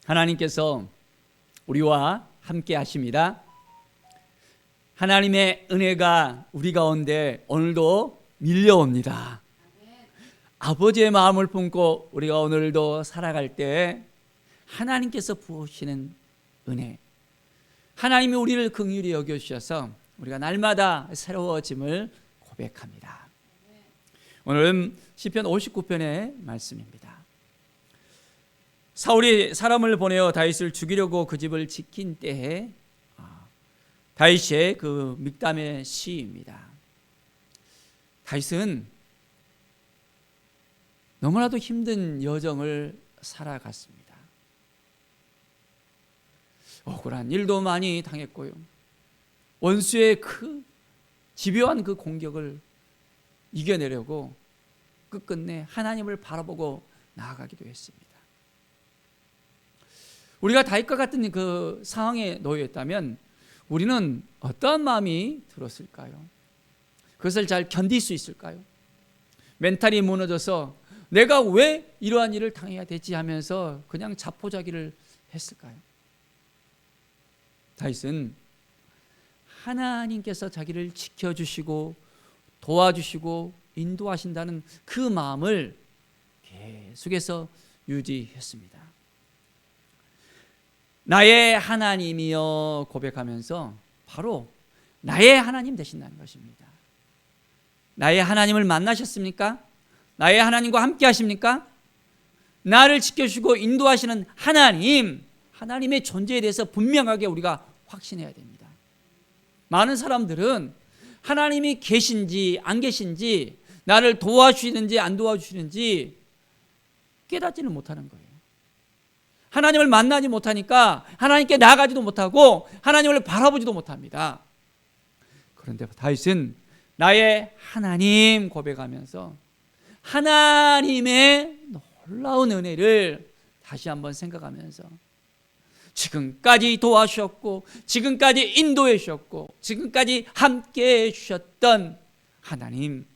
하나님께서 우리와 함께 하십니다. 하나님의 은혜가 우리 가운데 오늘도 밀려옵니다. 아버지의 마음을 품고 우리가 오늘도 살아갈 때 하나님께서 부으시는 은혜, 하나님이 우리를 긍휼히 여겨주셔서 우리가 날마다 새로워짐을 고백합니다. 오늘은 시편 59편의 말씀입니다. 사울이 사람을 보내어 다윗을 죽이려고 그 집을 지킨 때에 다윗의 그 믹담의 시입니다. 다윗은 너무나도 힘든 여정을 살아갔습니다. 억울한 일도 많이 당했고요, 원수의 그 집요한 그 공격을 이겨내려고 끝끝내 하나님을 바라보고 나아가기도 했습니다. 우리가 다윗과 같은 그 상황에 놓여 있다면 우리는 어떠한 마음이 들었을까요? 그것을 잘 견딜 수 있을까요? 멘탈이 무너져서 내가 왜 이러한 일을 당해야 되지 하면서 그냥 자포자기를 했을까요? 다윗은 하나님께서 자기를 지켜주시고 도와주시고 인도하신다는 그 마음을 계속해서 유지했습니다. 나의 하나님이여 고백하면서 바로 나의 하나님 되신다는 것입니다. 나의 하나님을 만나셨습니까? 나의 하나님과 함께 하십니까? 나를 지켜주시고 인도하시는 하나님, 하나님의 존재에 대해서 분명하게 우리가 확신해야 됩니다. 많은 사람들은 하나님이 계신지 안 계신지, 나를 도와주시는지 안 도와주시는지 깨닫지는 못하는 거예요. 하나님을 만나지 못하니까 하나님께 나아가지도 못하고 하나님을 바라보지도 못합니다. 그런데 다윗은 나의 하나님 고백하면서 하나님의 놀라운 은혜를 다시 한번 생각하면서 지금까지 도와주셨고 지금까지 인도해 주셨고 지금까지 함께해 주셨던 하나님,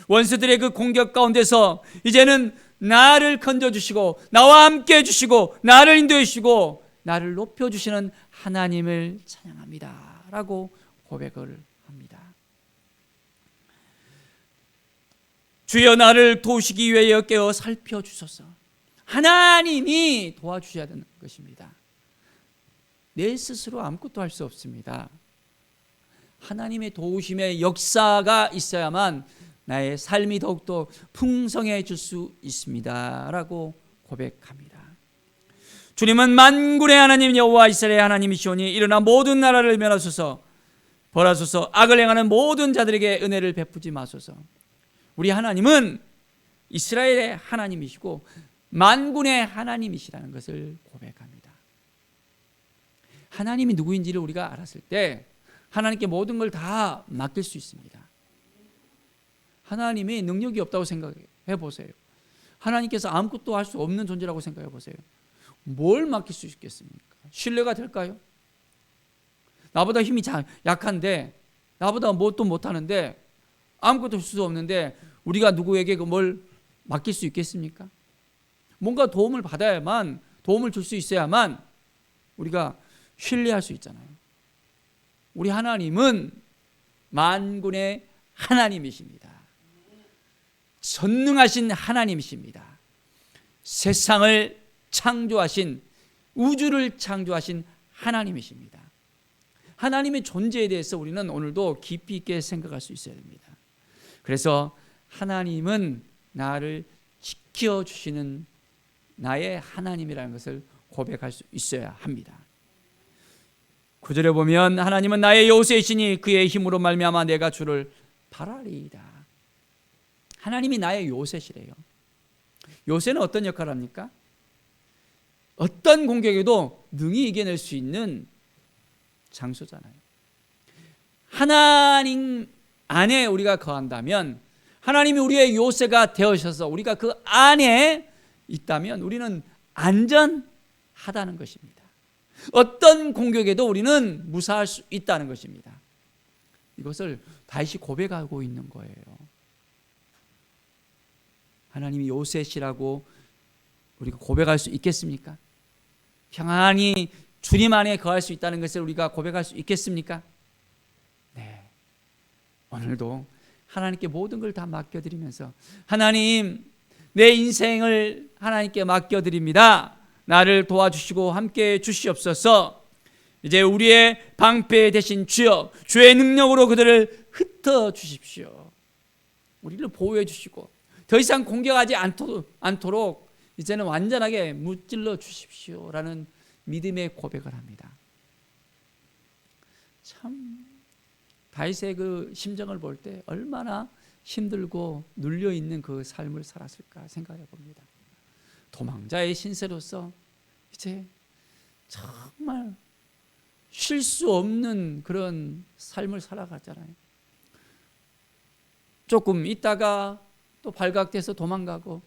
원수들의 그 공격 가운데서 이제는 나를 건져주시고 나와 함께 해주시고 나를 인도해 주시고 나를 높여주시는 하나님을 찬양합니다 라고 고백을 합니다. 주여 나를 도우시기 위하여 깨어 살펴주소서. 하나님이 도와주셔야 되는 것입니다. 내 스스로 아무것도 할 수 없습니다. 하나님의 도우심의 역사가 있어야만 나의 삶이 더욱더 풍성해질 수 있습니다 라고 고백합니다. 주님은 만군의 하나님 여호와 이스라엘의 하나님이시오니 일어나 모든 나라를 멸하소서, 벌하소서. 악을 행하는 모든 자들에게 은혜를 베푸지 마소서. 우리 하나님은 이스라엘의 하나님이시고 만군의 하나님이시라는 것을 고백합니다. 하나님이 누구인지를 우리가 알았을 때 하나님께 모든 걸 다 맡길 수 있습니다. 하나님이 능력이 없다고 생각해 보세요. 하나님께서 아무것도 할 수 없는 존재라고 생각해 보세요. 뭘 맡길 수 있겠습니까? 신뢰가 될까요? 나보다 힘이 약한데, 나보다 뭣도 못하는데, 아무것도 할 수 없는데 우리가 누구에게 뭘 맡길 수 있겠습니까? 뭔가 도움을 받아야만, 도움을 줄 수 있어야만 우리가 신뢰할 수 있잖아요. 우리 하나님은 만군의 하나님이십니다. 전능하신 하나님이십니다. 세상을 창조하신, 우주를 창조하신 하나님이십니다. 하나님의 존재에 대해서 우리는 오늘도 깊이 있게 생각할 수 있어야 됩니다. 그래서 하나님은 나를 지켜주시는 나의 하나님이라는 것을 고백할 수 있어야 합니다. 9절에 보면 하나님은 나의 요새이시니 그의 힘으로 말미암아 내가 주를 바라리이다. 하나님이 나의 요새시래요. 요새는 어떤 역할을 합니까? 어떤 공격에도 능히 이겨낼 수 있는 장소잖아요. 하나님 안에 우리가 거한다면, 하나님이 우리의 요새가 되어셔서 우리가 그 안에 있다면 우리는 안전하다는 것입니다. 어떤 공격에도 우리는 무사할 수 있다는 것입니다. 이것을 다시 고백하고 있는 거예요. 하나님이 요새시라고 우리가 고백할 수 있겠습니까? 평안히 주님 안에 거할 수 있다는 것을 우리가 고백할 수 있겠습니까? 네. 오늘도 하나님께 모든 걸 다 맡겨드리면서 하나님, 내 인생을 하나님께 맡겨드립니다. 나를 도와주시고 함께해 주시옵소서. 이제 우리의 방패 되신 주여, 주의 능력으로 그들을 흩어 주십시오. 우리를 보호해 주시고 더 이상 공격하지 않도록 이제는 완전하게 무찔러 주십시오라는 믿음의 고백을 합니다. 참 다윗의 그 심정을 볼 때 얼마나 힘들고 눌려 있는 그 삶을 살았을까 생각해 봅니다. 도망자의 신세로서 이제 정말 쉴 수 없는 그런 삶을 살아갔잖아요. 조금 있다가 또 발각돼서 도망가고,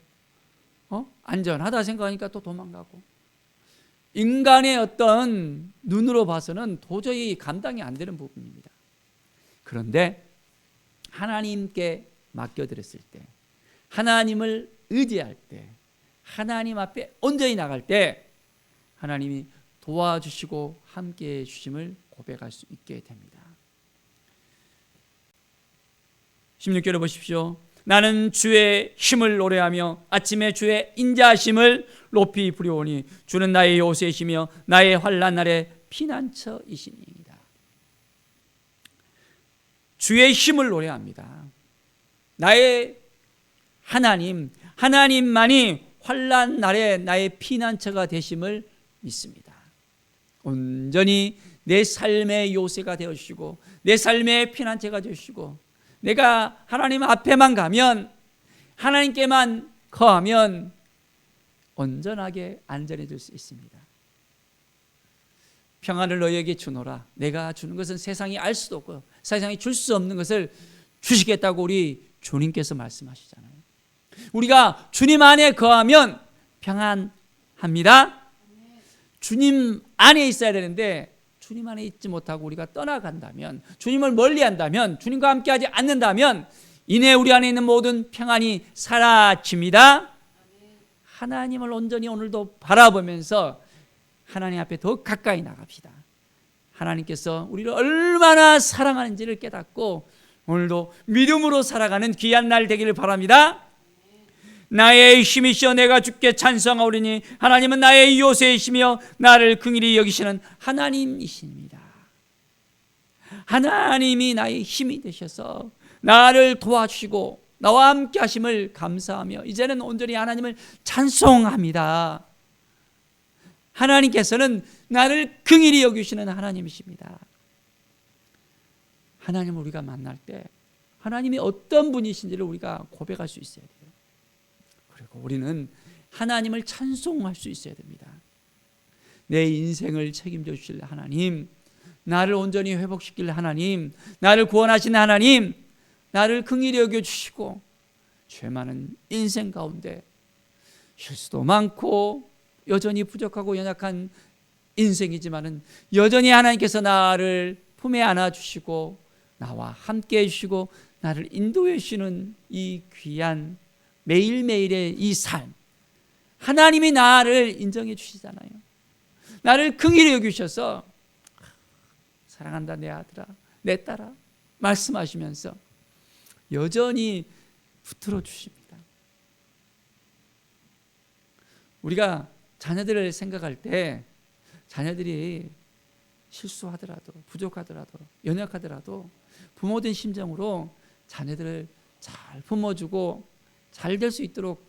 안전하다 생각하니까 또 도망가고, 인간의 어떤 눈으로 봐서는 도저히 감당이 안 되는 부분입니다. 그런데 하나님께 맡겨드렸을 때, 하나님을 의지할 때, 하나님 앞에 온전히 나갈 때 하나님이 도와주시고 함께해 주심을 고백할 수 있게 됩니다. 16절을 보십시오. 나는 주의 힘을 노래하며 아침에 주의 인자하심을 높이 부르오니 주는 나의 요새이시며 나의 환난 날의 피난처이시니이다. 주의 힘을 노래합니다. 나의 하나님만이 환난 날에 나의 피난처가 되심을 믿습니다. 온전히 내 삶의 요새가 되어주시고 내 삶의 피난처가 되어주시고 내가 하나님 앞에만 가면, 하나님께만 거하면 온전하게 안전해질 수 있습니다. 평안을 너희에게 주노라. 내가 주는 것은 세상이 알 수도 없고 세상이 줄 수 없는 것을 주시겠다고 우리 주님께서 말씀하시잖아요. 우리가 주님 안에 거하면 평안합니다. 주님 안에 있어야 되는데 주님 안에 있지 못하고 우리가 떠나간다면, 주님을 멀리한다면, 주님과 함께하지 않는다면 이내 우리 안에 있는 모든 평안이 사라집니다. 하나님을 온전히 오늘도 바라보면서 하나님 앞에 더 가까이 나갑시다. 하나님께서 우리를 얼마나 사랑하는지를 깨닫고 오늘도 믿음으로 살아가는 귀한 날 되기를 바랍니다. 나의 힘이시여 내가 주께 찬송하오리니 하나님은 나의 요새이시며 나를 긍휼히 여기시는 하나님이십니다. 하나님이 나의 힘이 되셔서 나를 도와주시고 나와 함께 하심을 감사하며 이제는 온전히 하나님을 찬송합니다. 하나님께서는 나를 긍휼히 여기시는 하나님이십니다. 하나님을 우리가 만날 때 하나님이 어떤 분이신지를 우리가 고백할 수 있어야 돼요. 그리고 우리는 하나님을 찬송할 수 있어야 됩니다. 내 인생을 책임져 주실 하나님, 나를 온전히 회복시킬 하나님, 나를 구원하신 하나님, 나를 긍휼히 여겨주시고 죄 많은 인생 가운데 실수도 많고 여전히 부족하고 연약한 인생이지만은 여전히 하나님께서 나를 품에 안아주시고 나와 함께 해주시고 나를 인도해 주시는 이 귀한 매일매일의 이 삶, 하나님이 나를 인정해 주시잖아요. 나를 긍휼히 여기셔서 사랑한다 내 아들아 내 딸아 말씀하시면서 여전히 붙들어 주십니다. 우리가 자녀들을 생각할 때 자녀들이 실수하더라도 부족하더라도 연약하더라도 부모된 심정으로 자녀들을 잘 품어주고 잘 될 수 있도록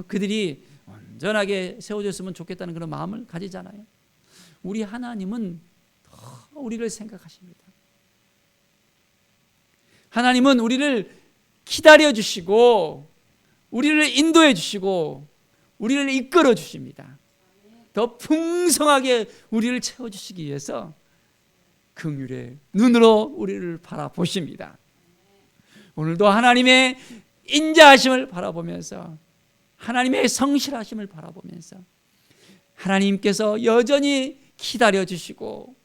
그들이 온전하게 세워졌으면 좋겠다는 그런 마음을 가지잖아요. 우리 하나님은 더 우리를 생각하십니다. 하나님은 우리를 기다려 주시고 우리를 인도해 주시고 우리를 이끌어 주십니다. 더 풍성하게 우리를 채워주시기 위해서 긍휼의 눈으로 우리를 바라보십니다. 오늘도 하나님의 인자하심을 바라보면서 하나님의 성실하심을 바라보면서 하나님께서 여전히 기다려주시고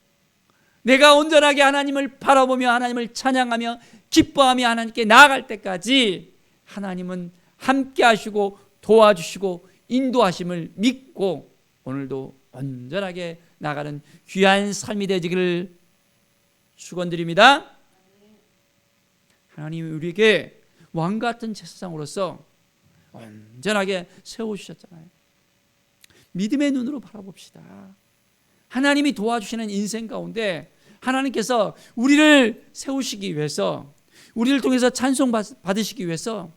내가 온전하게 하나님을 바라보며 하나님을 찬양하며 기뻐하며 하나님께 나아갈 때까지 하나님은 함께 하시고 도와주시고 인도하심을 믿고 오늘도 온전하게 나가는 귀한 삶이 되기를 축원드립니다. 하나님이 우리에게 왕 같은 제사장으로서 온전하게 세워주셨잖아요. 믿음의 눈으로 바라봅시다. 하나님이 도와주시는 인생 가운데 하나님께서 우리를 세우시기 위해서, 우리를 통해서 찬송 받으시기 위해서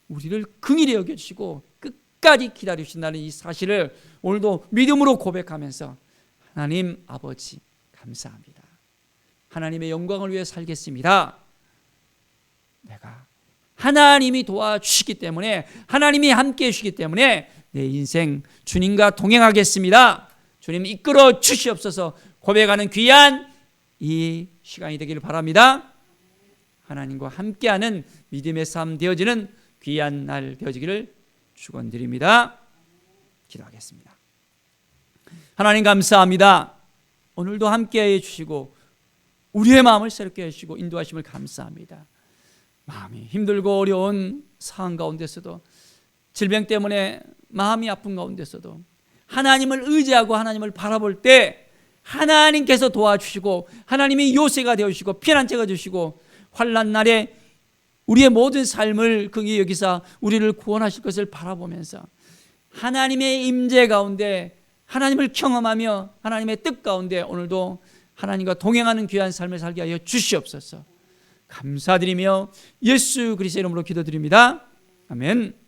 우리를 긍휼히 여겨주시고 끝까지 기다리신다는 이 사실을 오늘도 믿음으로 고백하면서 하나님 아버지 감사합니다. 하나님의 영광을 위해 살겠습니다. 내가 하나님이 도와주시기 때문에, 하나님이 함께 해주시기 때문에 내 인생 주님과 동행하겠습니다. 주님 이끌어 주시옵소서 고백하는 귀한 이 시간이 되기를 바랍니다. 하나님과 함께하는 믿음의 삶 되어지는 귀한 날 되어지기를 축원드립니다. 기도하겠습니다. 하나님 감사합니다. 오늘도 함께해 주시고 우리의 마음을 새롭게 해주시고 인도하심을 감사합니다. 마음이 힘들고 어려운 상황 가운데서도, 질병 때문에 마음이 아픈 가운데서도 하나님을 의지하고 하나님을 바라볼 때 하나님께서 도와주시고 하나님이 요새가 되어주시고 피난처가 되시고 환난 날에 우리의 모든 삶을 긍휼히 여기사 우리를 구원하실 것을 바라보면서 하나님의 임재 가운데 하나님을 경험하며 하나님의 뜻 가운데 오늘도 하나님과 동행하는 귀한 삶을 살게 하여 주시옵소서. 감사드리며 예수 그리스도의 이름으로 기도드립니다. 아멘.